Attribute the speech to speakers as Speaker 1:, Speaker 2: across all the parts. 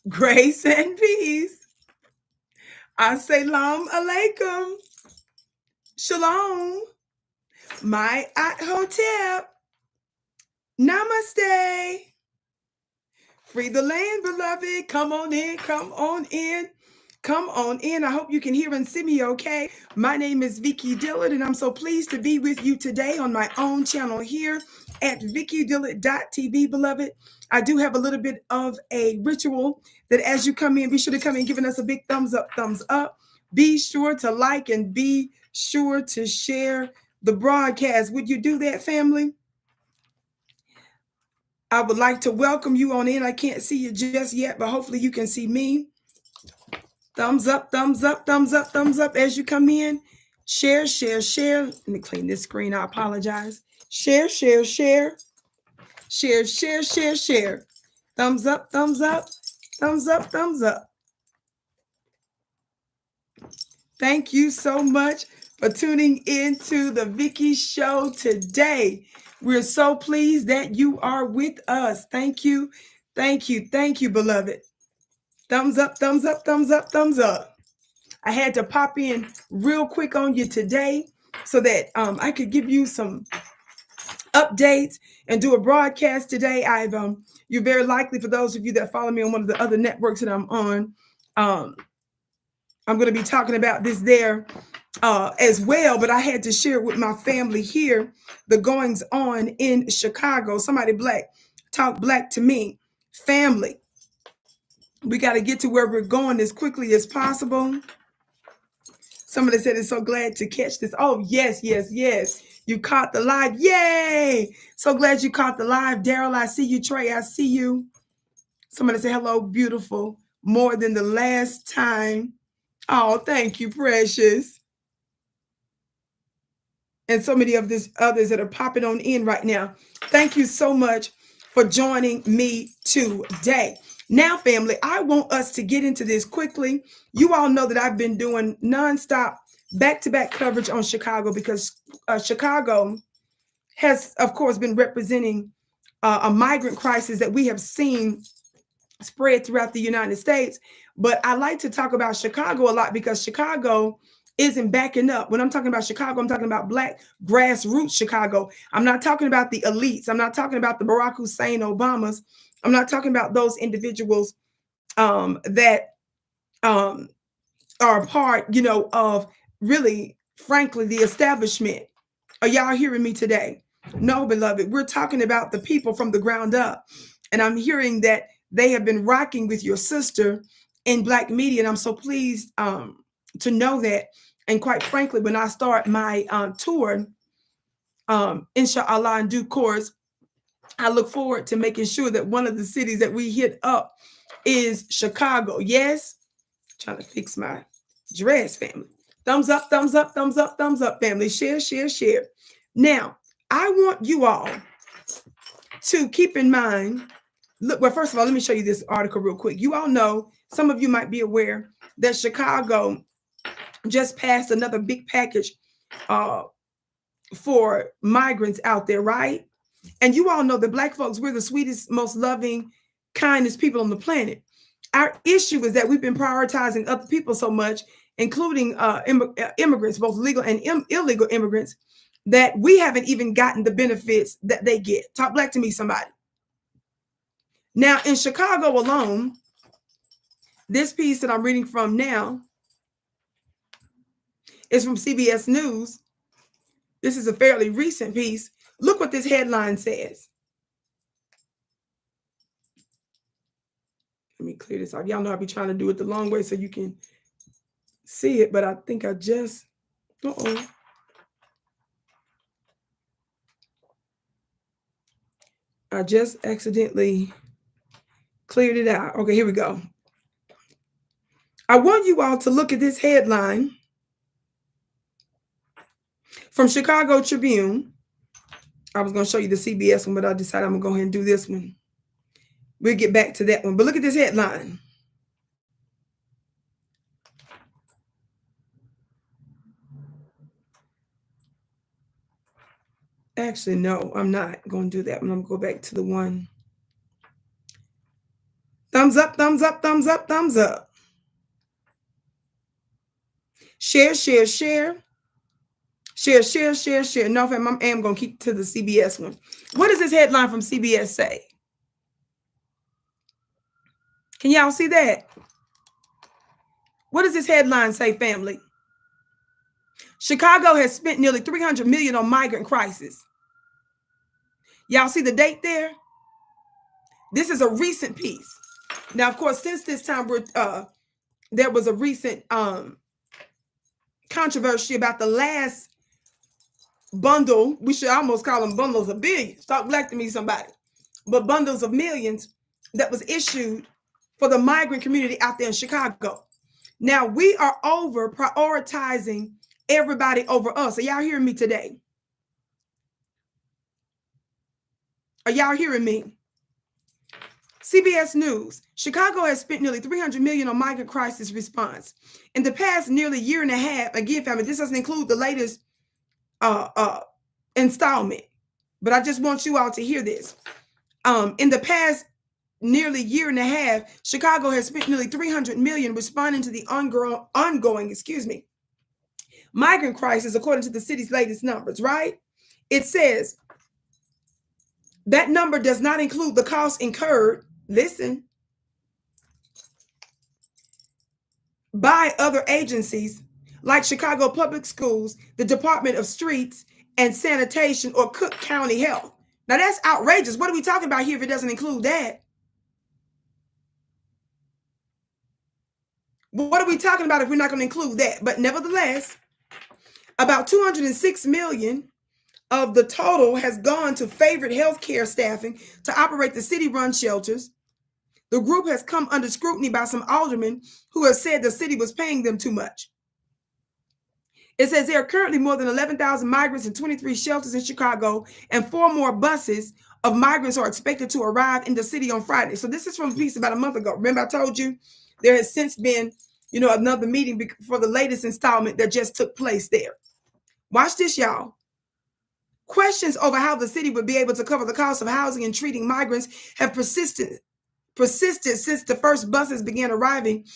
Speaker 1: Grace and peace. Assalamu alaikum. Shalom. My at hotep. Namaste. Free the land, beloved. Come on in. Come on in. Come on in. I hope you can hear and see me okay. My name is Vicki Dillard, and I'm so pleased to be with you today on my own channel here at VickiDillard.tv, beloved. I do have a little bit of a ritual that as you come in, be sure to come in giving us a big thumbs up, thumbs up. Be sure to like and be sure to share the broadcast. Would you do that, family? I would like to welcome you on in. I can't see you just yet, but hopefully you can see me. Thumbs up, thumbs up, thumbs up, thumbs up as you come in. Share, share, share. Let me clean this screen. I apologize. Share, share, share. Share, share, share, share. Thumbs up, thumbs up, thumbs up, thumbs up. Thank you so much for tuning into the Vicki Show today. We're so pleased that you are with us. Thank you, thank you, thank you, beloved. Thumbs up, thumbs up, thumbs up, thumbs up. I had to pop in real quick on you today so that I could give you some updates and do a broadcast today. You're very likely, for those of you that follow me on one of the other networks that I'm on, I'm going to be talking about this there as well, but I had to share with my family here the goings on in Chicago. Somebody black, talk black to me. Family, we got to get to where we're going as quickly as possible. Somebody said, "It's so glad to catch this." Oh, yes, yes, yes. You caught the live. Yay. So glad you caught the live. Daryl, I see you. Trey, I see you. Somebody say, "Hello, beautiful. More than the last time." Oh, thank you, precious. And so many of these others that are popping on in right now. Thank you so much for joining me today. Now, family, I want us to get into this quickly. You all know that I've been doing nonstop back-to-back coverage on Chicago because Chicago has, of course, been representing a migrant crisis that we have seen spread throughout the United States. But I like to talk about Chicago a lot because Chicago isn't backing up. When I'm talking about Chicago, I'm talking about Black grassroots Chicago. I'm not talking about the elites. I'm not talking about the Barack Hussein Obamas. I'm not talking about those individuals that are a part, of really, frankly, the establishment. Are y'all hearing me today? No, beloved. We're talking about the people from the ground up. And I'm hearing that they have been rocking with your sister in Black media. And I'm so pleased to know that. And quite frankly, when I start my tour, inshallah, in due course, I look forward to making sure that one of the cities that we hit up is Chicago. Yes? Trying to fix my dress, family. Thumbs up, thumbs up, thumbs up, thumbs up, family. Share, share, share. Now, I want you all to keep in mind, look, well, first of all, let me show you this article real quick. You all know, some of you might be aware that Chicago just passed another big package for migrants out there, right? And you all know that Black folks, we're the sweetest, most loving, kindest people on the planet. Our issue is that we've been prioritizing other people so much, including immigrants, both legal and illegal immigrants, that we haven't even gotten the benefits that they get. Talk black to me, somebody. Now, in Chicago alone, this piece that I'm reading from now is from CBS News. This is a fairly recent piece. Look what this headline says. Let me clear this off. Y'all know I'll be trying to do it the long way so you can see it, but I think I just, I just accidentally cleared it out. Okay, here we go. I want you all to look at this headline from Chicago Tribune. I was going to show you the CBS one, but I decided I'm going to go ahead and do this one. We'll get back to that one. But look at this headline. Actually, no, I'm not going to do that one. I'm going to go back to the one. Thumbs up, thumbs up, thumbs up, thumbs up. Share, share, share. Share, share, share, share. No, fam, I am going to keep to the CBS one. What does this headline from CBS say? Can y'all see that? What does this headline say, family? Chicago has spent nearly $300 million on migrant crisis. Y'all see the date there? This is a recent piece. Now, of course, since this time, there was a recent controversy about the last bundle. We should almost call them bundles of billions. Talk black to me, somebody. But bundles of millions that was issued for the migrant community out there in Chicago. Now, we are over prioritizing everybody over us. Are y'all hearing me today? Are y'all hearing me? CBS News, Chicago has spent nearly $300 million on migrant crisis response. In the past nearly year and a half, again, family, this doesn't include the latest installment, but I just want you all to hear this. In the past nearly year and a half, Chicago has spent nearly $300 million responding to the ongoing, migrant crisis, according to the city's latest numbers, right? It says that number does not include the costs incurred, listen, by other agencies like Chicago Public Schools, the Department of Streets and Sanitation, or Cook County Health. Now that's outrageous. What are we talking about here if it doesn't include that? What are we talking about if we're not going to include that? But nevertheless, about $206 million of the total has gone to favored healthcare staffing to operate the city-run shelters. The group has come under scrutiny by some aldermen who have said the city was paying them too much. It says there are currently more than 11,000 migrants in 23 shelters in Chicago, and 4 more buses of migrants are expected to arrive in the city on Friday. So this is from a piece about a month ago. Remember, I told you there has since been, another meeting for the latest installment that just took place there. Watch this, y'all. Questions over how the city would be able to cover the cost of housing and treating migrants have persisted since the first buses began arriving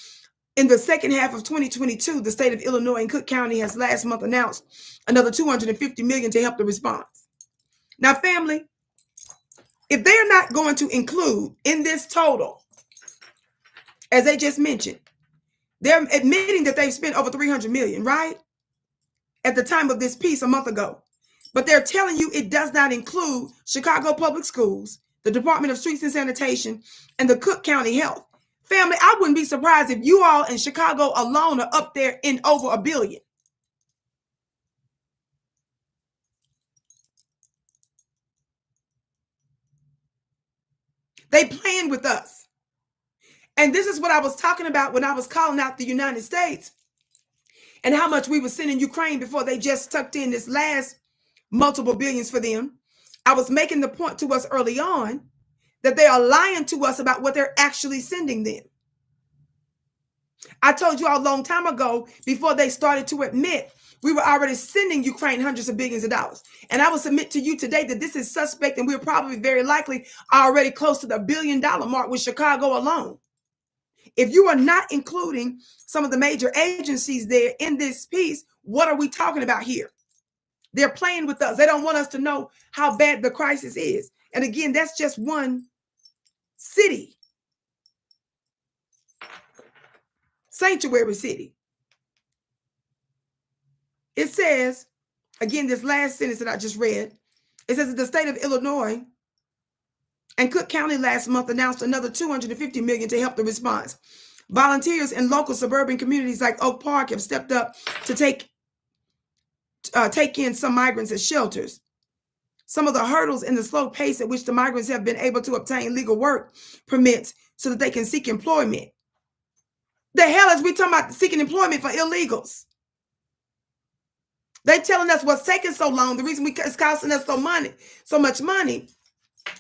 Speaker 1: in the second half of 2022. The state of Illinois and Cook County has last month announced another $250 million to help the response. Now, family, if they're not going to include in this total, as they just mentioned, they're admitting that they've spent over $300 million, right? At the time of this piece a month ago. But they're telling you it does not include Chicago Public Schools, the Department of Streets and Sanitation, and the Cook County Health. Family, I wouldn't be surprised if you all in Chicago alone are up there in over $1 billion. They playing with us. And this is what I was talking about when I was calling out the United States and how much we were sending Ukraine before they just tucked in this last multiple billions for them. I was making the point to us early on that they are lying to us about what they're actually sending them. I told you all a long time ago, before they started to admit, we were already sending Ukraine hundreds of billions of dollars. And I will submit to you today that this is suspect, and we're probably very likely already close to the $1 billion mark with Chicago alone. If you are not including some of the major agencies there in this piece, what are we talking about here? They're playing with us. They don't want us to know how bad the crisis is. And again, that's just one city. Sanctuary city. It says, again, this last sentence that I just read, it says that the state of Illinois and Cook County last month announced another $250 million to help the response. Volunteers in local suburban communities like Oak Park have stepped up to take in some migrants at shelters. Some of the hurdles in the slow pace at which the migrants have been able to obtain legal work permits so that they can seek employment. The hell is we talking about seeking employment for illegals? They telling us what's taking so long. The reason it's costing us so much money,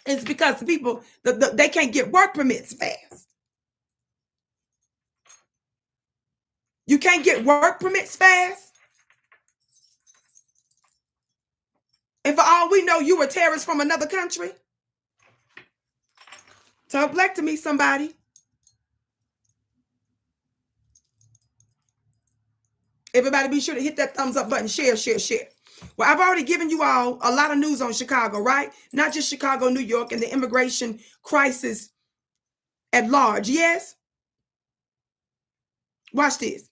Speaker 1: is because the people they can't get work permits fast. You can't get work permits fast. And for all we know, you were terrorists from another country. Talk black to me, somebody. Everybody be sure to hit that thumbs up button. Share, share, share. Well, I've already given you all a lot of news on Chicago, right? Not just Chicago, New York, and the immigration crisis at large. Yes? Watch this.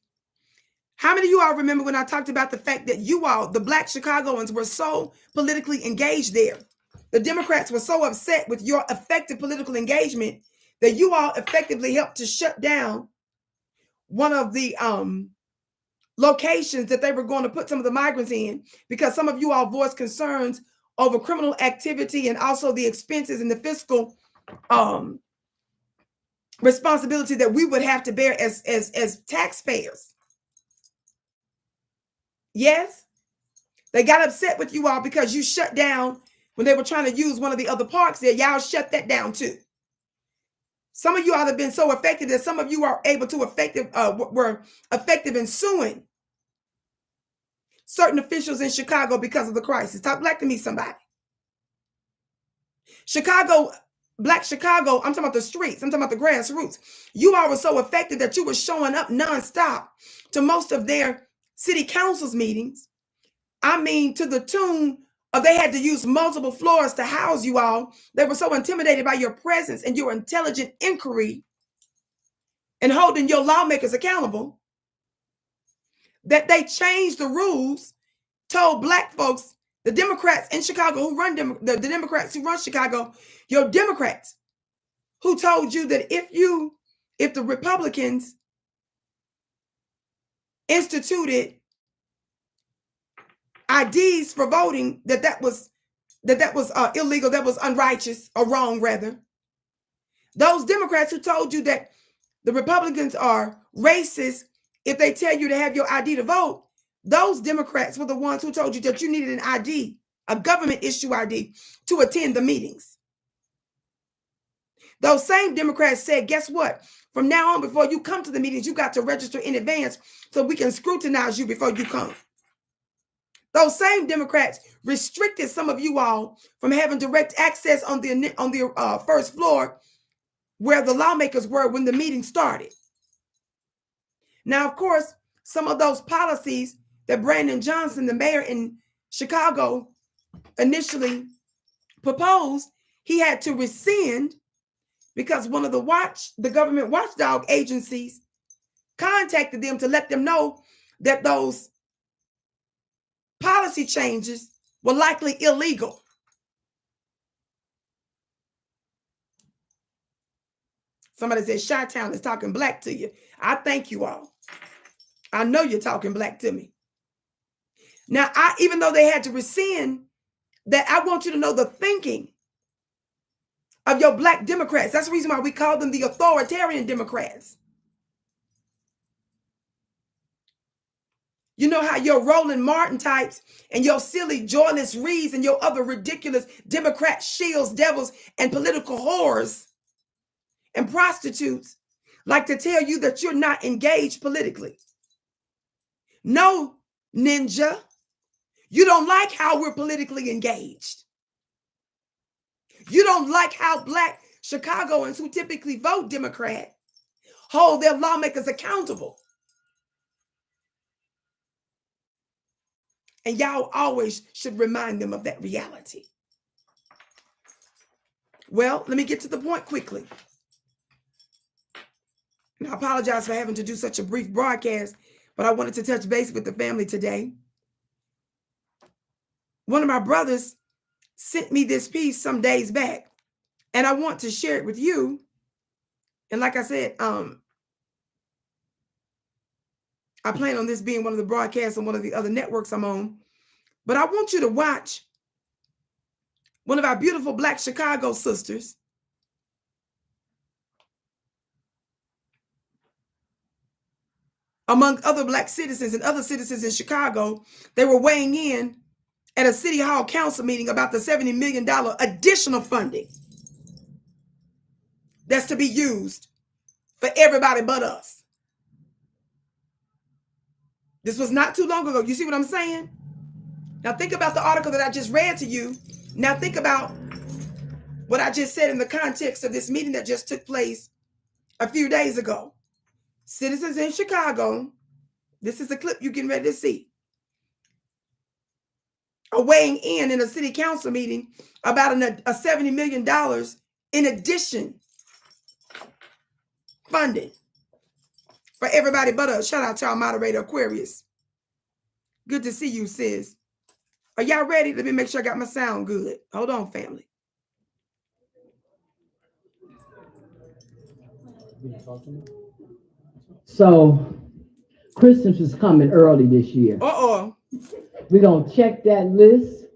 Speaker 1: How many of you all remember when I talked about the fact that you all, the Black Chicagoans, were so politically engaged there? The Democrats were so upset with your effective political engagement that you all effectively helped to shut down one of the locations that they were going to put some of the migrants in, because some of you all voiced concerns over criminal activity and also the expenses and the fiscal responsibility that we would have to bear as taxpayers. Yes, they got upset with you all because you shut down when they were trying to use one of the other parks there. Y'all shut that down too. Some of you all have been so effective that some of you are able to were effective in suing certain officials in Chicago because of the crisis. Talk black to me, somebody. Chicago, Black Chicago, I'm talking about the streets, I'm talking about the grassroots. You all were so effective that you were showing up nonstop to most of their city council's meetings. I mean, to the tune of they had to use multiple floors to house you all. They were so intimidated by your presence and your intelligent inquiry and holding your lawmakers accountable that they changed the rules, told black folks, the Democrats in Chicago who run the Democrats who run Chicago, your Democrats who told you that if the Republicans instituted IDs for voting, that was illegal, that was unrighteous or wrong rather. Those Democrats who told you that the Republicans are racist if they tell you to have your ID to vote, those Democrats were the ones who told you that you needed an ID, a government issue ID, to attend the meetings. Those same Democrats said, guess what? From now on, before you come to the meetings, you got to register in advance so we can scrutinize you before you come. Those same Democrats restricted some of you all from having direct access on the first floor where the lawmakers were when the meeting started. Now, of course, some of those policies that Brandon Johnson, the mayor in Chicago, initially proposed, he had to rescind because one of the government watchdog agencies contacted them to let them know that those policy changes were likely illegal. Somebody said Chi-Town is talking black to you. I thank you all. I know you're talking black to me. Now, even though they had to rescind that, I want you to know the thinking of your black Democrats. That's the reason why we call them the authoritarian Democrats. You know how your Roland Martin types and your silly Joyless Reeds and your other ridiculous Democrat shields, devils, and political whores and prostitutes like to tell you that you're not engaged politically. No, ninja, you don't like how we're politically engaged. You don't like how black Chicagoans who typically vote Democrat hold their lawmakers accountable. And y'all always should remind them of that reality. Well, let me get to the point quickly. And I apologize for having to do such a brief broadcast, but I wanted to touch base with the family today. One of my brothers sent me this piece some days back, and I want to share it with you. And like I said, I plan on this being one of the broadcasts on one of the other networks I'm on. But I want you to watch one of our beautiful Black Chicago sisters among other Black citizens and other citizens in Chicago. They were weighing in at a City Hall Council meeting about the $70 million additional funding that's to be used for everybody but us. This was not too long ago. You see what I'm saying? Now think about the article that I just read to you. Now think about what I just said in the context of this meeting that just took place a few days ago. Citizens in Chicago This is a clip you getting ready to see. Are weighing in a city council meeting about a $70 million in addition funding for everybody but us. Shout out to our moderator, Aquarius. Good to see you, sis. Are y'all ready? Let me make sure I got my sound good. Hold on, family.
Speaker 2: So Christmas is coming early this year. We're going to check that list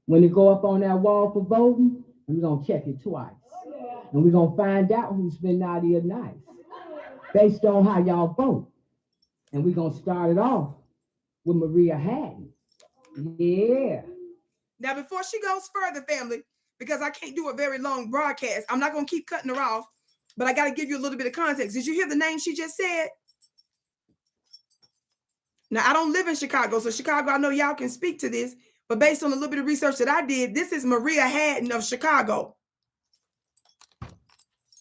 Speaker 2: when it go up on that wall for voting, and we're going to check it twice. And we're going to find out who's been naughty or nice based on how y'all vote. And we're going to start it off with Maria Haddon. Yeah.
Speaker 1: Now, before she goes further, family, because I can't do a very long broadcast, I'm not going to keep cutting her off, but I got to give you a little bit of context. Did you hear the name she just said? Now, I don't live in Chicago, so Chicago, I know y'all can speak to this, but based on a little bit of research that I did, this is Maria Haddon of Chicago.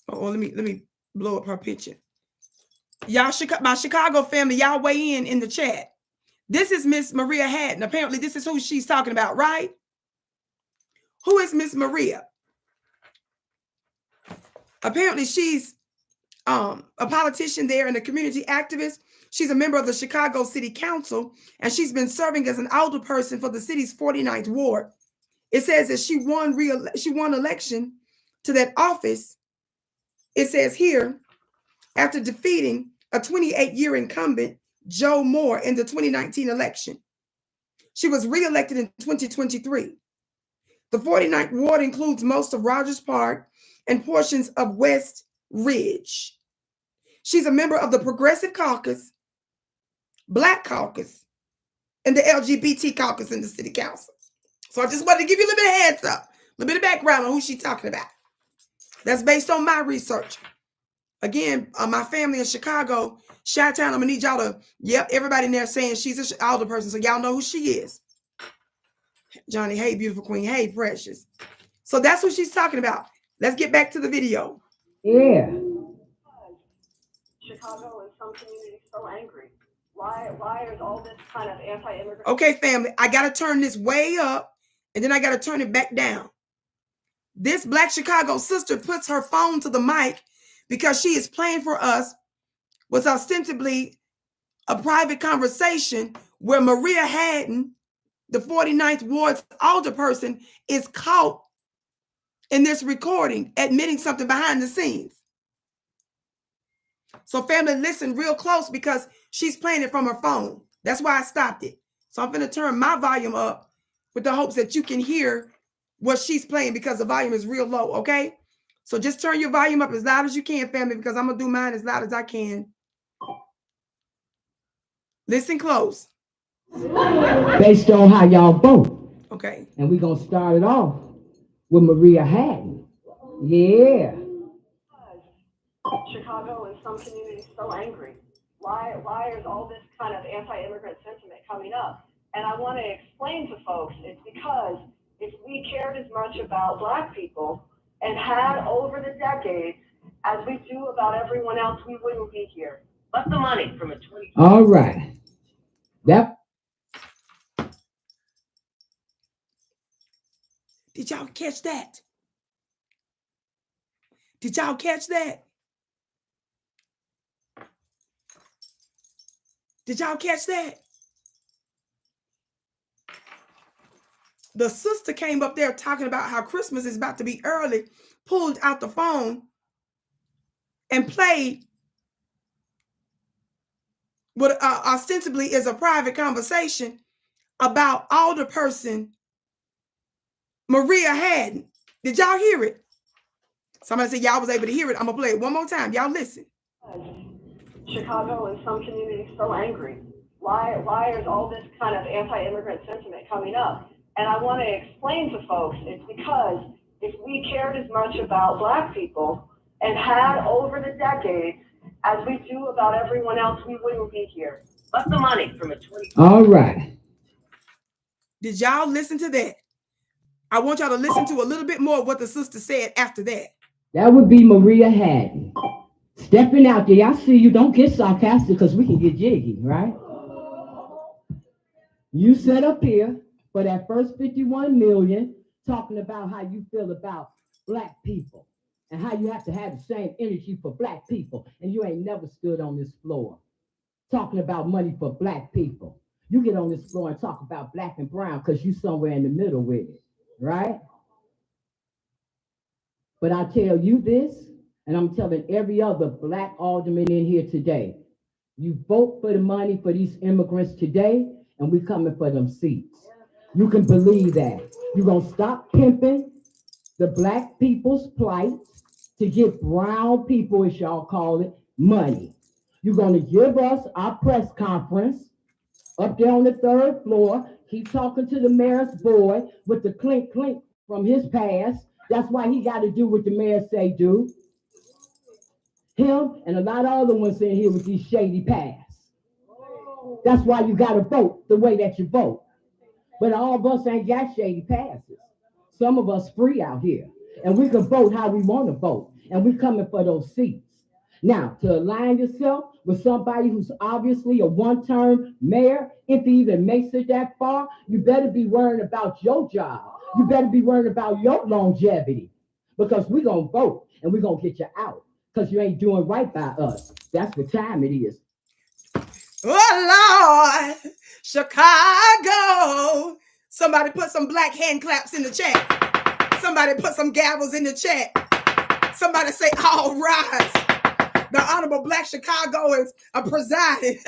Speaker 1: Oh, let me blow up her picture. Y'all, my Chicago family, y'all weigh in the chat. This is Miss Maria Haddon. Apparently, this is who she's talking about, right? Who is Miss Maria? Apparently, she's a politician there and a community activist. She's a member of the Chicago City Council, and she's been serving as an alderperson for the city's 49th ward. It says that she won election to that office. It says here, after defeating a 28-year incumbent, Joe Moore, in the 2019 election. She was reelected in 2023. The 49th ward includes most of Rogers Park and portions of West Ridge. She's a member of the Progressive Caucus, Black Caucus, and the LGBT Caucus in the City Council. So I just wanted to give you a little bit of heads up, a little bit of background on who she's talking about. That's based on my research. Again, my family in Chicago, Chi-Town, I'm going to need y'all to, everybody in there saying she's an alderperson, so y'all know who she is. Johnny, hey, beautiful queen. Hey, precious. So that's what she's talking about. Let's get back to the video.
Speaker 2: Yeah.
Speaker 3: Chicago and some communities so angry. Why is all this kind of anti-immigrant?
Speaker 1: Okay, family, I got to turn this way up, and then I got to turn it back down. This Black Chicago sister puts her phone to the mic because she is playing for us what's ostensibly a private conversation where Maria Haddon, the 49th Ward's alderperson, is caught in this recording admitting something behind the scenes. So family, listen real close because she's playing it from her phone. That's why I stopped it. So I'm going to turn my volume up with the hopes that you can hear what she's playing because the volume is real low, okay? So just turn your volume up as loud as you can, family, because I'm going to do mine as loud as I can. Listen close.
Speaker 2: Based on how y'all vote.
Speaker 1: Okay.
Speaker 2: And we're going to start it off with Maria Haddon. Yeah.
Speaker 3: Chicago and some communities so angry. Why is all this kind of anti-immigrant sentiment coming up? And I want to explain to folks, it's because if we cared as much about Black people and had over the decades as we do about everyone else, we wouldn't be here. But the money from a 20.
Speaker 2: All right.
Speaker 1: Did y'all catch that? Did y'all catch that? Did y'all catch that? The sister came up there talking about how Christmas is about to be early, pulled out the phone and played what ostensibly is a private conversation about alderperson Maria Haddon. Did y'all hear it? Somebody said y'all was able to hear it. I'm going to play it one more time. Y'all listen.
Speaker 3: Chicago and some communities so angry. Why is all this kind of anti-immigrant sentiment coming up? And I want to explain to folks, it's because if we cared as much about Black people and had over the decades as we do about everyone else, we wouldn't be here. But the money from a 20.
Speaker 2: All right.
Speaker 1: Did y'all listen to that? I want y'all to listen to a little bit more of what the sister said after that.
Speaker 2: That would be Maria Haddon. Stepping out there. I see you. Don't get sarcastic because we can get jiggy, right? You set up here for that first 51 million, talking about how you feel about Black people and how you have to have the same energy for Black people. And you ain't never stood on this floor talking about money for Black people. You get on this floor and talk about Black and brown because you somewhere in the middle with it, right? But I tell you this, and I'm telling every other Black alderman in here today, you vote for the money for these immigrants today, and we coming for them seats. You can believe that. You're going to stop pimping the Black people's plight to give brown people, as y'all call it, money. You're going to give us our press conference up there on the 3rd floor. Keep talking to the mayor's boy with the clink clink from his past. That's why he got to do what the mayor say do. Him and a lot of other ones in here with these shady pasts. That's why you got to vote the way that you vote. But all of us ain't got shady passes. Some of us free out here. And we can vote how we want to vote. And we coming for those seats. Now, to align yourself with somebody who's obviously a one-term mayor, if he even makes it that far, you better be worrying about your job. You better be worrying about your longevity. Because we're going to vote and we're going to get you out. Because you ain't doing right by us. That's what time it is.
Speaker 1: Oh, Lord. Chicago. Somebody put some Black hand claps in the chat. Somebody put some gavels in the chat. Somebody say, all rise. The Honorable Black Chicagoans are presiding.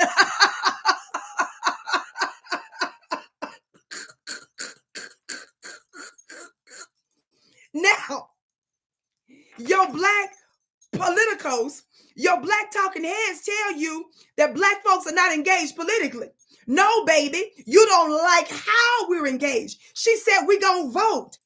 Speaker 1: Now, your Black politicos, your Black talking heads tell you that Black folks are not engaged politically. No, baby, you don't like how we're engaged. She said we gonna vote.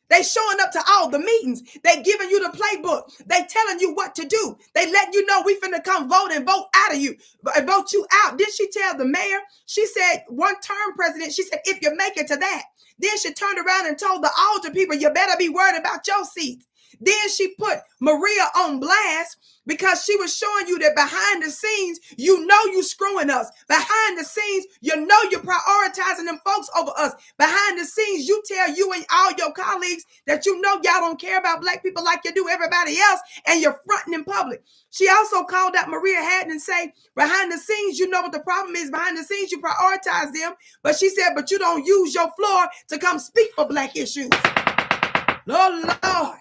Speaker 1: They showing up to all the meetings. They giving you the playbook. They telling you what to do. They letting you know we finna come vote and vote out of you, and vote you out. Did she tell the mayor? She said, one-term president, she said, if you make it to that. Then she turned around and told the altar people, you better be worried about your seats. Then she put Maria on blast because she was showing you that behind the scenes, you know you screwing us. Behind the scenes, you know you're prioritizing them folks over us. Behind the scenes, you tell you and all your colleagues that you know y'all don't care about Black people like you do everybody else, and you're fronting in public. She also called out Maria Haddon and say, behind the scenes, you know what the problem is. Behind the scenes, you prioritize them. But she said, but you don't use your floor to come speak for Black issues. Oh, Lord.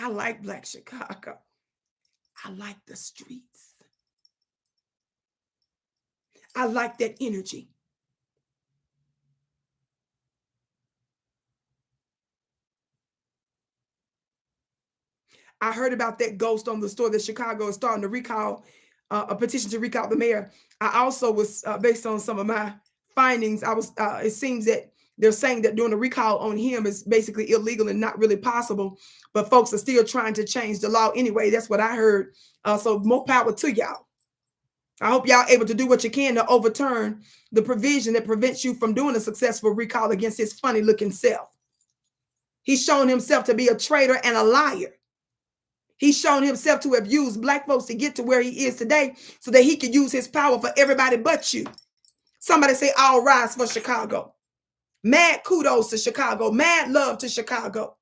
Speaker 1: I like Black Chicago. I like the streets. I like that energy. I heard about that ghost on the store that Chicago is starting to recall, a petition to recall the mayor. I also was, based on some of my findings, it seems that they're saying that doing a recall on him is basically illegal and not really possible, but folks are still trying to change the law anyway. That's what I heard. So more power to y'all. I hope y'all able to do what you can to overturn the provision that prevents you from doing a successful recall against his funny looking self. He's shown himself to be a traitor and a liar. He's shown himself to have used Black folks to get to where he is today so that he could use his power for everybody but you. Somebody say, all rise for Chicago. Mad kudos to Chicago. Mad love to Chicago.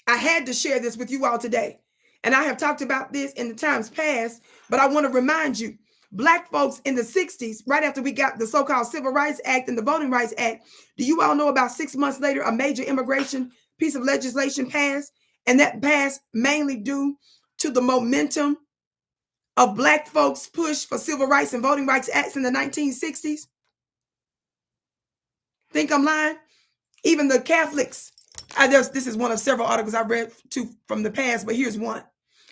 Speaker 1: I had to share this with you all today. And I have talked about this in the times past, but I want to remind you, Black folks in the 60s, right after we got the so-called Civil Rights Act and the Voting Rights Act, do you all know about 6 months later, a major immigration piece of legislation passed? And that passed mainly due to the momentum of Black folks' push for civil rights and voting rights acts in the 1960s. Think I'm lying? Even the Catholics. This is one of several articles I read from the past, but here's one.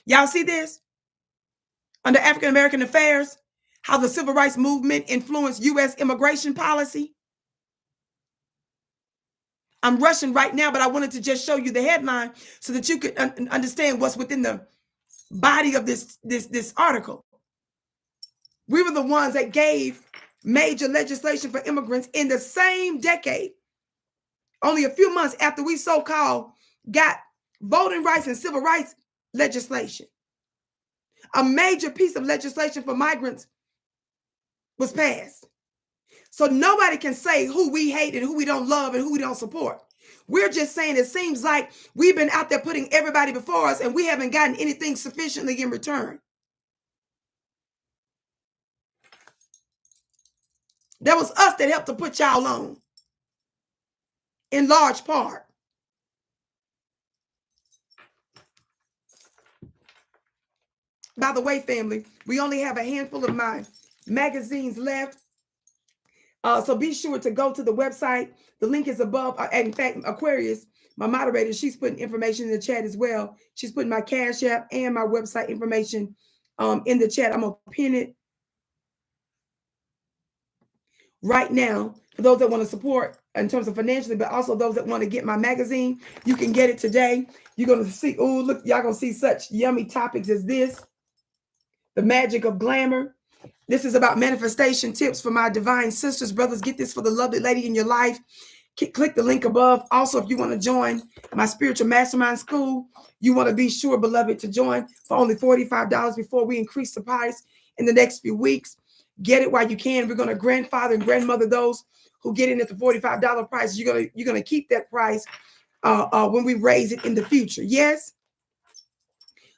Speaker 1: Y'all see this? Under African American Affairs, how the civil rights movement influenced U.S. immigration policy. I'm rushing right now, but I wanted to just show you the headline so that you could understand what's within the body of this article. We were the ones that gave major legislation for immigrants in the same decade. Only a few months after we so-called got voting rights and civil rights legislation. A major piece of legislation for migrants was passed. So nobody can say who we hate and who we don't love and who we don't support. We're just saying it seems like we've been out there putting everybody before us and we haven't gotten anything sufficiently in return. That was us that helped to put y'all on, in large part. By the way, family, we only have a handful of my magazines left. So be sure to go to the website. The link is above. In fact, Aquarius, my moderator, she's putting information in the chat as well. She's putting my Cash App and my website information in the chat. I'm going to pin it right now for those that want to support in terms of financially, but also those that want to get my magazine. You can get it today. You're going to see, oh, look, y'all going to see such yummy topics as this. The magic of glamour. This is about manifestation tips for my divine sisters, brothers. Get this for the lovely lady in your life. Click the link above. Also, if you want to join my spiritual mastermind school, you want to be sure, beloved, to join for only $45 before we increase the price in the next few weeks. Get it while you can. We're going to grandfather and grandmother those who get in at the $45 price. You're going to keep that price when we raise it in the future. Yes.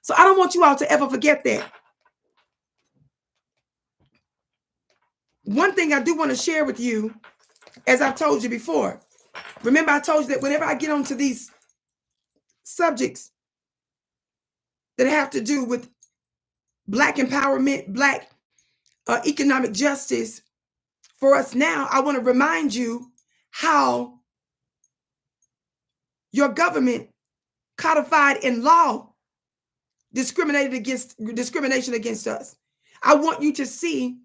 Speaker 1: So I don't want you all to ever forget that. One thing I do want to share with you, as I've told you before, remember I told you that whenever I get onto these subjects that have to do with Black empowerment, Black economic justice for us now, I want to remind you how your government codified in law discrimination against us. I want you to see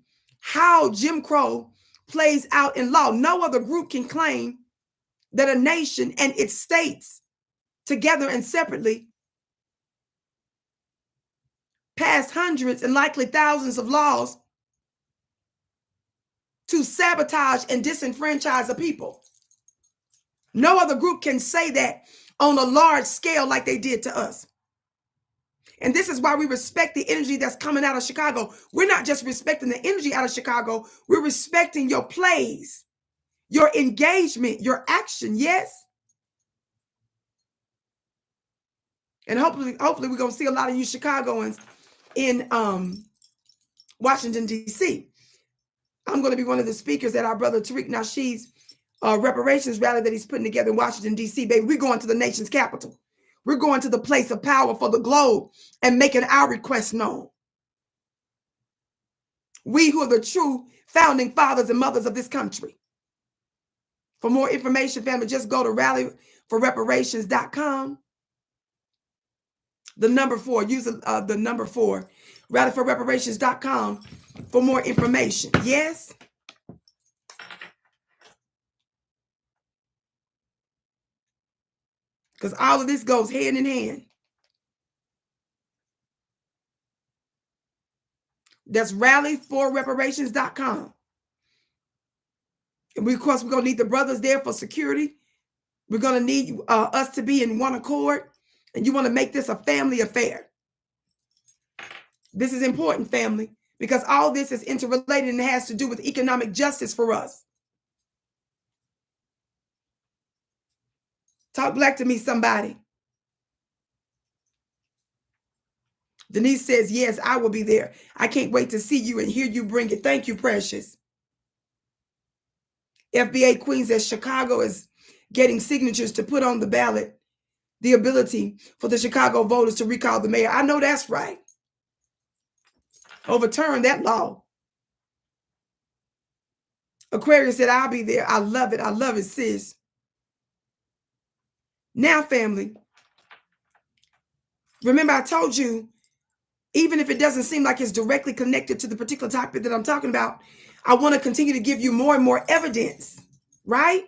Speaker 1: how Jim Crow plays out in law. No other group can claim that a nation and its states together and separately passed hundreds and likely thousands of laws to sabotage and disenfranchise a people. No other group can say that on a large scale like they did to us. And this is why we respect the energy that's coming out of Chicago. We're not just respecting the energy out of Chicago. We're respecting your plays, your engagement, your action. Yes. And hopefully we're going to see a lot of you Chicagoans in Washington, D.C. I'm going to be one of the speakers at our brother Tariq Nasheed's reparations rally that he's putting together in Washington, D.C. Baby, we're going to the nation's capital. We're going to the place of power for the globe and making our requests known. We who are the true founding fathers and mothers of this country. For more information, family, just go to rallyforreparations.com. The number 4, use the number 4, rallyforreparations.com for more information. Yes. Because all of this goes hand in hand. That's rallyforreparations.com. And of course, we're going to need the brothers there for security. We're going to need us to be in one accord. And you want to make this a family affair. This is important, family, because all this is interrelated and has to do with economic justice for us. Talk black to me, somebody. Denise says, yes, I will be there. I can't wait to see you and hear you bring it. Thank you, precious. FBA Queen says Chicago is getting signatures to put on the ballot the ability for the Chicago voters to recall the mayor. I know that's right. Overturn that law. Aquarius said, I'll be there. I love it. I love it, sis. Now, family, remember I told you, even if it doesn't seem like it's directly connected to the particular topic that I'm talking about, I want to continue to give you more and more evidence, right,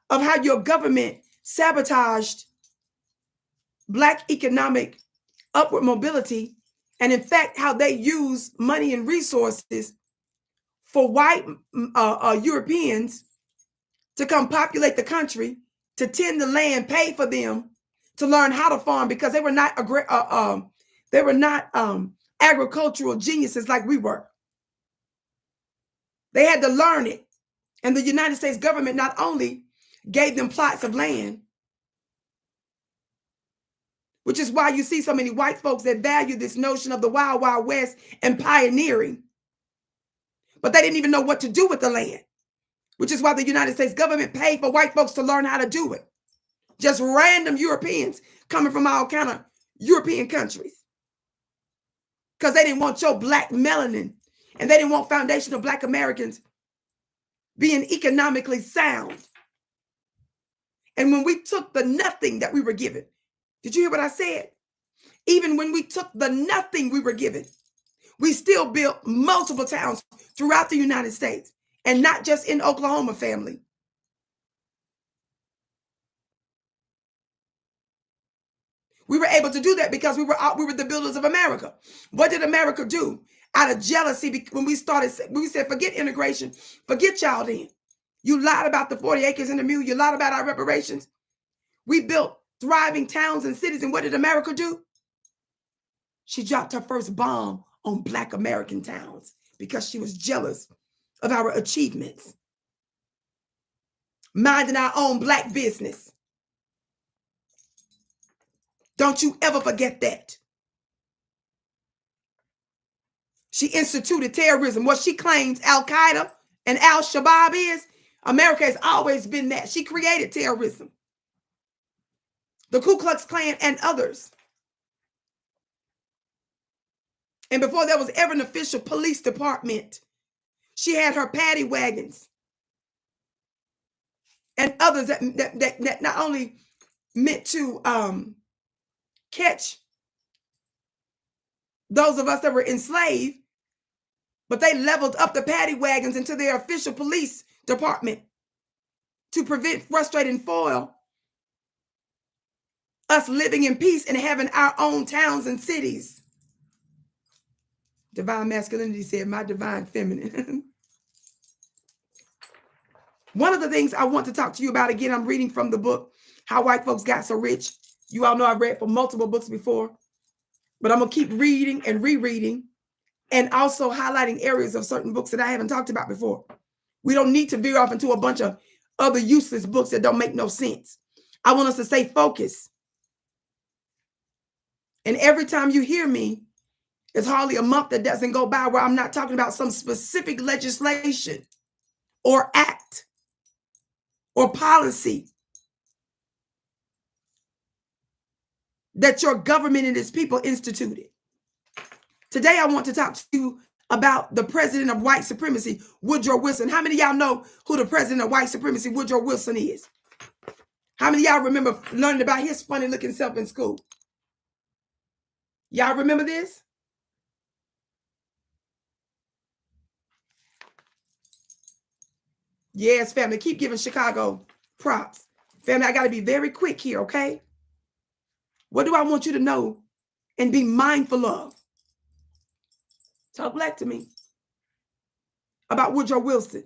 Speaker 1: of how your government sabotaged Black economic upward mobility, and in fact, how they use money and resources for white Europeans to come populate the country to tend the land, paid for them to learn how to farm because they were not agricultural geniuses like we were. They had to learn it. And the United States government not only gave them plots of land, which is why you see so many white folks that value this notion of the Wild Wild West and pioneering, but they didn't even know what to do with the land, which is why the United States government paid for white folks to learn how to do it. Just random Europeans coming from all kind of European countries. Because they didn't want your black melanin, and they didn't want foundational black Americans being economically sound. And when we took the nothing that we were given, did you hear what I said? Even when we took the nothing we were given, we still built multiple towns throughout the United States, and not just in Oklahoma, family. We were able to do that because we were the builders of America. What did America do? Out of jealousy, when we said, forget integration, forget y'all then. You lied about the 40 acres and the mule. You lied about our reparations. We built thriving towns and cities. And what did America do? She dropped her first bomb on Black American towns because she was jealous of our achievements. Minding our own black business. Don't you ever forget that. She instituted terrorism. What she claims Al-Qaeda and Al-Shabaab is, America has always been that. She created terrorism. The Ku Klux Klan and others. And before there was ever an official police department, she had her paddy wagons and others that not only meant to catch those of us that were enslaved, but they leveled up the paddy wagons into their official police department to prevent, frustrate, and foil us living in peace and having our own towns and cities. Divine masculinity said, my divine feminine. One of the things I want to talk to you about, again, I'm reading from the book, How White Folks Got So Rich. You all know I've read from multiple books before, but I'm going to keep reading and rereading and also highlighting areas of certain books that I haven't talked about before. We don't need to veer off into a bunch of other useless books that don't make no sense. I want us to stay focused. And every time you hear me, it's hardly a month that doesn't go by where I'm not talking about some specific legislation or act or policy that your government and its people instituted. Today, I want to talk to you about the president of white supremacy, Woodrow Wilson. How many of y'all know who the president of white supremacy, Woodrow Wilson, is? How many of y'all remember learning about his funny looking self in school? Y'all remember this? Yes, family, keep giving Chicago props. Family, I got to be very quick here, okay? What do I want you to know and be mindful of? Talk back to me about Woodrow Wilson.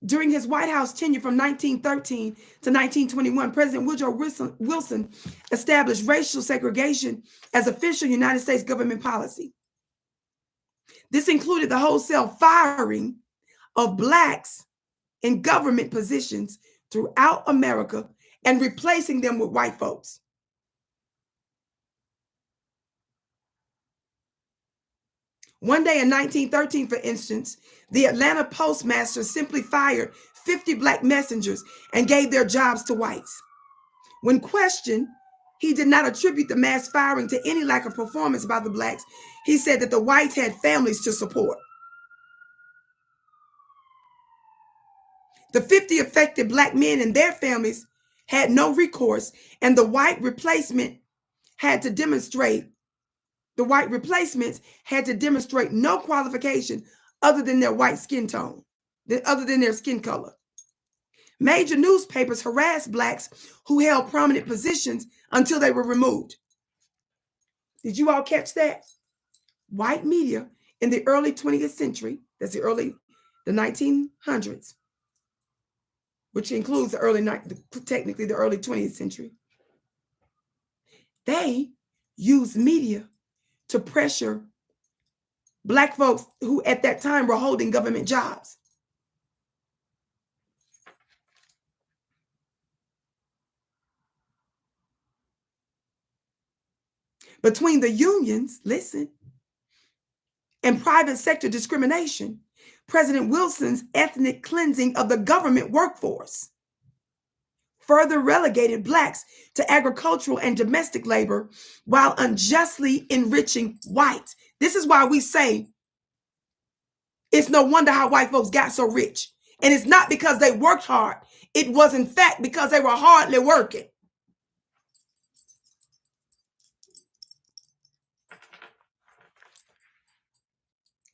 Speaker 1: During his White House tenure from 1913 to 1921, President Woodrow Wilson established racial segregation as official United States government policy. This included the wholesale firing of blacks in government positions throughout America and replacing them with white folks. One day in 1913, for instance, the Atlanta postmaster simply fired 50 black messengers and gave their jobs to whites. When questioned, he did not attribute the mass firing to any lack of performance by the blacks. He said that the whites had families to support. The 50 affected black men and their families had no recourse, and the white replacements had to demonstrate no qualification other than their white skin tone, other than their skin color. Major newspapers harassed blacks who held prominent positions until they were removed. Did you all catch that? White media in the early 20th century, that's the 1900s, which includes technically the early 20th century, they used media to pressure Black folks who at that time were holding government jobs. Between the unions, listen, and private sector discrimination, President Wilson's ethnic cleansing of the government workforce further relegated Blacks to agricultural and domestic labor while unjustly enriching whites. This is why we say it's no wonder how white folks got so rich. And it's not because they worked hard. It was, in fact, because they were hardly working.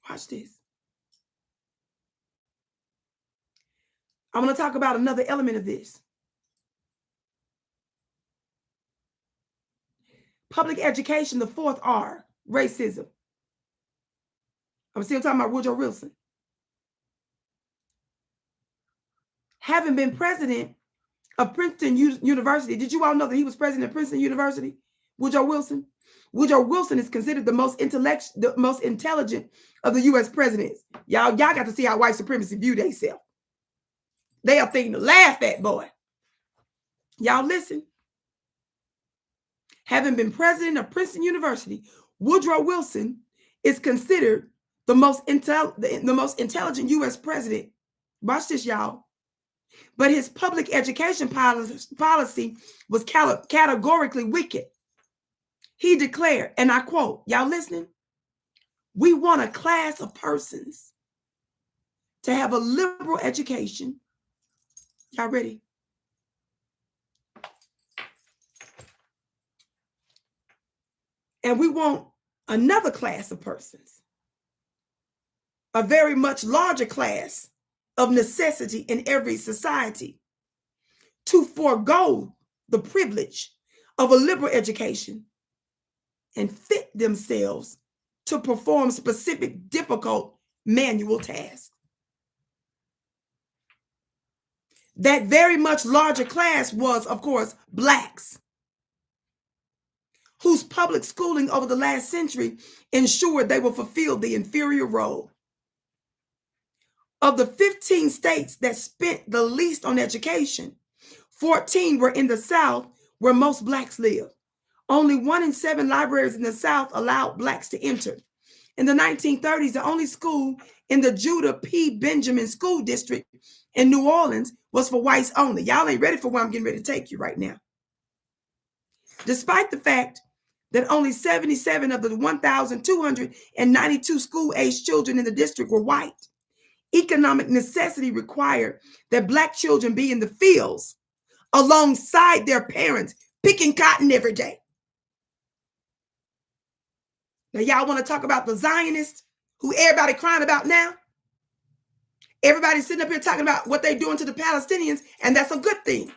Speaker 1: Watch this. I'm going to talk about another element of this. Public education, the fourth R, racism. I'm still talking about Woodrow Wilson. Having been president of Princeton University, did you all know that he was president of Princeton University? Woodrow Wilson? Woodrow Wilson is considered the most intelligent of the U.S. presidents. Y'all got to see how white supremacy view themselves. They are thinking to laugh at, boy. Y'all listen. Having been president of Princeton University, Woodrow Wilson is considered the most intelligent U.S. president. Watch this, y'all. But his public education policy was categorically wicked. He declared, and I quote, y'all listening? "We want a class of persons to have a liberal education." Y'all ready? And we want another class of persons, a very much larger class of necessity in every society, to forego the privilege of a liberal education and fit themselves to perform specific, difficult manual tasks. That very much larger class was, of course, Blacks, whose public schooling over the last century ensured they will fulfill the inferior role. Of the 15 states that spent the least on education, 14 were in the South, where most Blacks live. Only 1 in 7 libraries in the South allowed Blacks to enter. In the 1930s, the only school in the Judah P. Benjamin School District in New Orleans was for whites only. Y'all ain't ready for where I'm getting ready to take you right now. Despite the fact that only 77 of the 1,292 school-aged children in the district were white, economic necessity required that Black children be in the fields alongside their parents, picking cotton every day. Now, y'all want to talk about the Zionists who everybody crying about now? Everybody's sitting up here talking about what they're doing to the Palestinians, and that's a good thing.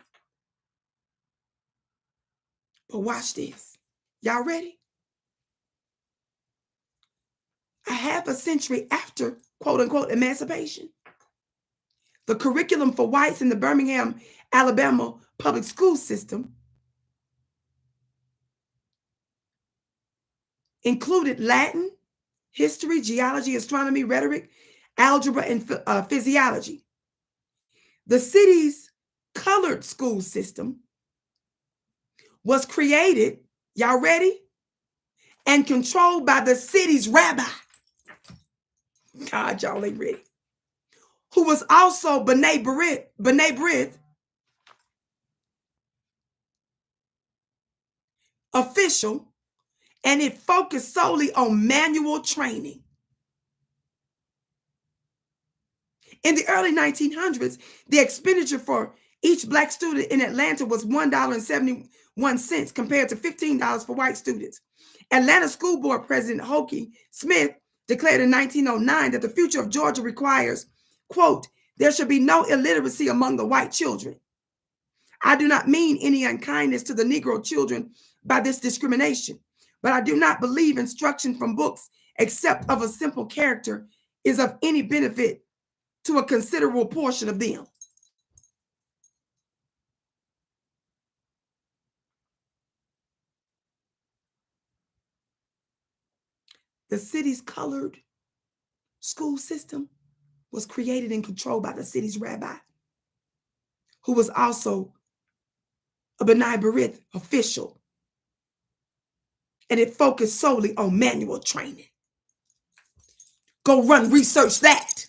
Speaker 1: But watch this. Y'all ready? A half a century after, quote unquote, emancipation, the curriculum for whites in the Birmingham, Alabama public school system included Latin, history, geology, astronomy, rhetoric, algebra, and physiology. The city's colored school system was created, y'all ready, and controlled by the city's rabbi. God, y'all ain't ready. Who was also B'nai B'rith official, and it focused solely on manual training. In the early 1900s, the expenditure for each Black student in Atlanta was $1.71 compared to $15 for white students. Atlanta School Board President Hokie Smith declared in 1909 that the future of Georgia requires, quote, "There should be no illiteracy among the white children. I do not mean any unkindness to the Negro children by this discrimination, but I do not believe instruction from books, except of a simple character, is of any benefit to a considerable portion of them." the city's colored school system was created and controlled by the city's rabbi, who was also a B'nai B'rith official. And it focused solely on manual training. Go run research that.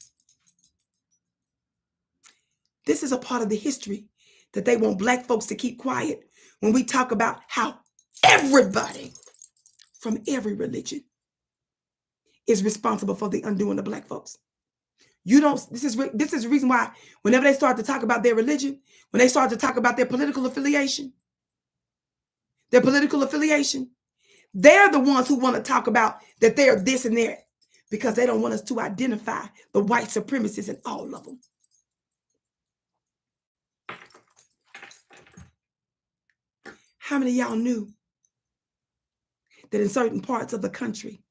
Speaker 1: This is a part of the history that they want Black folks to keep quiet when we talk about how everybody from every religion is responsible for the undoing of Black folks. You don't, this is the reason why whenever they start to talk about their religion, when they start to talk about their political affiliation, they're the ones who want to talk about that they're this and that, because they don't want us to identify the white supremacists in all of them. How many of y'all knew that in certain parts of the country,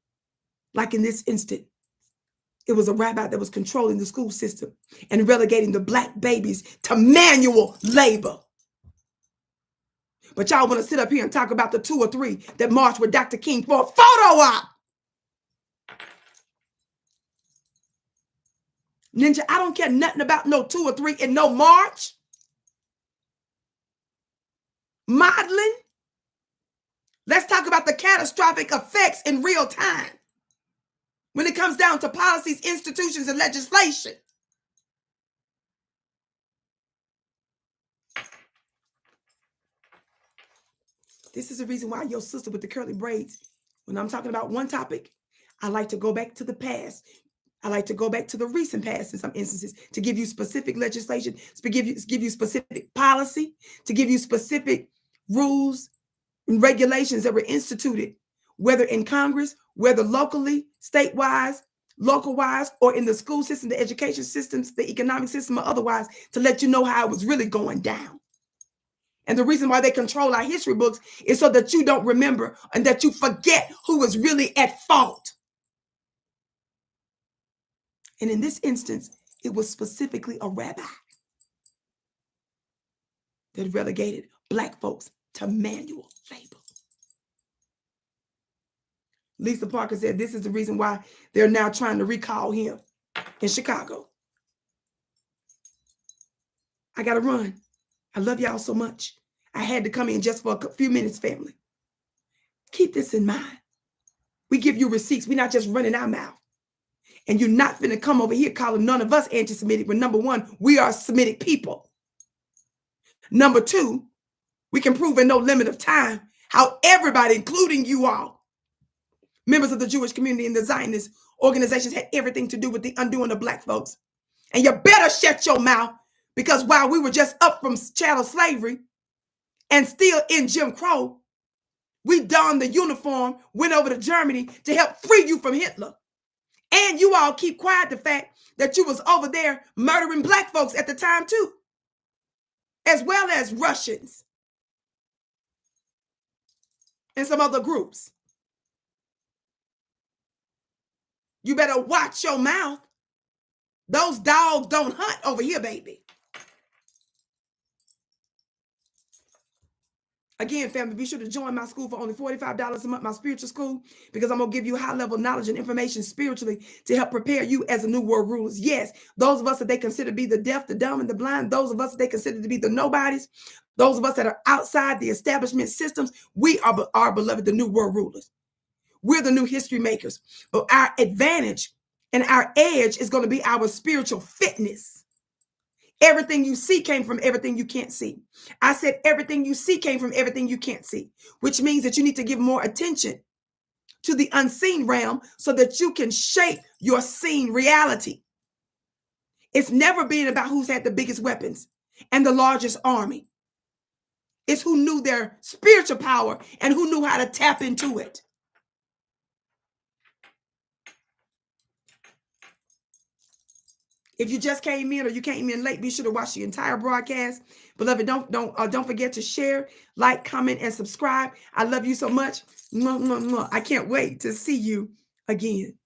Speaker 1: like in this instant, it was a rabbi that was controlling the school system and relegating the Black babies to manual labor? But y'all want to sit up here and talk about the 2 or 3 that marched with Dr. King for a photo op. Ninja, I don't care nothing about no 2 or 3 in no march. Modeling. Let's talk about the catastrophic effects in real time when it comes down to policies, institutions, and legislation. This is the reason why your sister with the curly braids, when I'm talking about one topic, I like to go back to the past. I like to go back to the recent past in some instances to give you specific legislation, to give you specific policy, to give you specific rules and regulations that were instituted, whether in Congress, whether locally, statewide, local-wise, or in the school system, the education systems, the economic system, or otherwise, to let you know how it was really going down. And the reason why they control our history books is so that you don't remember and that you forget who was really at fault. And in this instance, it was specifically a rabbi that relegated Black folks to manual labor. Lisa Parker said this is the reason why they're now trying to recall him in Chicago. I got to run. I love y'all so much. I had to come in just for a few minutes, family. Keep this in mind. We give you receipts. We're not just running our mouth. And you're not finna come over here calling none of us anti-Semitic when, number one, we are Semitic people. Number two, we can prove in no limit of time how everybody, including you all, members of the Jewish community and the Zionist organizations, had everything to do with the undoing of Black folks. And you better shut your mouth, because while we were just up from chattel slavery and still in Jim Crow, we donned the uniform, went over to Germany to help free you from Hitler. And you all keep quiet the fact that you was over there murdering Black folks at the time too, as well as Russians and some other groups. You better watch your mouth. Those dogs don't hunt over here, baby. Again, family, be sure to join my school for only $45 a month, my spiritual school, because I'm going to give you high-level knowledge and information spiritually to help prepare you as a new world rulers. Yes, those of us that they consider to be the deaf, the dumb, and the blind, those of us that they consider to be the nobodies, those of us that are outside the establishment systems, we are beloved, the new world rulers. We're the new history makers. But our advantage and our edge is going to be our spiritual fitness. Everything you see came from everything you can't see. I said everything you see came from everything you can't see, which means that you need to give more attention to the unseen realm so that you can shape your seen reality. It's never been about who's had the biggest weapons and the largest army. It's who knew their spiritual power and who knew how to tap into it. If you just came in or you came in late, be sure to watch the entire broadcast. Beloved, don't forget to share, like, comment, and subscribe. I love you so much. I can't wait to see you again.